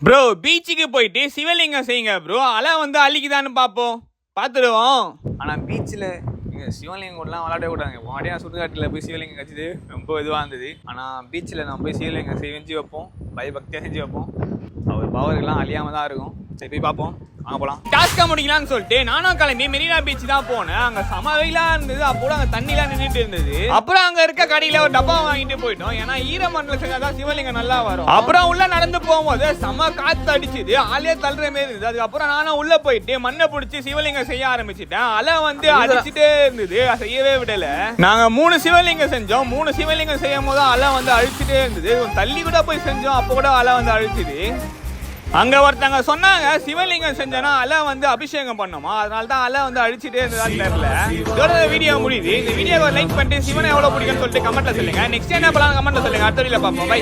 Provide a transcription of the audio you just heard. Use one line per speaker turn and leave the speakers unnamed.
Bro பீச்சுக்கு போயிட்டு சிவலிங்கம் செய்யுங்க ப்ரோ. அலை வந்து அள்ளிக்குதான்னு பார்ப்போம், பார்த்துடுவோம். ஆனால் பீச்சில் இங்கே சிவலிங்கம் கூடலாம் விளாட கூடாங்க. மாடியாக சுடுகாட்டில் போய் சிவலிங்கம் கட்சிது ரொம்ப இதுவாக இருந்தது. ஆனால் பீச்சில் நம்ம போய் சிவலிங்கம் செஞ்சு வைப்போம், பயபக்தியாக செஞ்சு வைப்போம். அவர் பவர்கள்லாம் அழியாமல் தான் இருக்கும். சரி போய் பார்ப்போம், வாங்க போகலாம். டாஸ்காக முடிக்கலான்னு சொல்லிட்டு நானும் கிளம்பி மெரினா பீச் தான் போனேன். அங்கே சம வெயிலாக இருந்தது, அப்போ அங்கே தண்ணிலாம் நின்றுட்டு இருந்தது. அப்புறம் அங்கே இருக்க கடையில் ஒரு டப்பா வாங்கிட்டு போயிட்டோம். ஏன்னா ஈரமண்டலம் செஞ்சாதான் சிவலிங்கம் நல்லா வரும். அப்புறம் உள்ள நடந்து போகும்போது செம காற்று அடிச்சுது, ஆளே தள்ளுற மாரி இருந்தது. அதுக்கப்புறம் நானும் உள்ள போயிட்டு மண்ணை பிடிச்சி சிவலிங்கம் செய்ய ஆரம்பிச்சுட்டேன். அலை வந்து அடிச்சுட்டே இருந்தது, செய்யவே விடல. நாங்க 3 சிவலிங்கம் செஞ்சோம். 3 சிவலிங்கம் செய்யும் போது அலை வந்து அழிச்சுட்டே இருந்தது. தள்ளி கூட போய் செஞ்சோம், அப்போ கூட அலை வந்து அழிச்சுது. அங்க ஒருத்தங்க சொன்னாங்க சிவலிங்கம் செஞ்சனா அலை வந்து அபிஷேகம் பண்ணுமா, அதனால தான் அலை வந்து அழிச்சுட்டே இருந்ததான்னு தெரியல. இதோட வீடியோ முடியுது. இந்த வீடியோவை லைக் பண்ணிட்டு சிவனை எவ்வளவு பிடிக்கும்னு சொல்லிட்டு கமெண்ட்ல சொல்லுங்க. நெக்ஸ்ட் என்ன பண்ணலாம் கமெண்ட்ல சொல்லுங்க. அடுத்த வீடியோல பார்ப்போம். பை.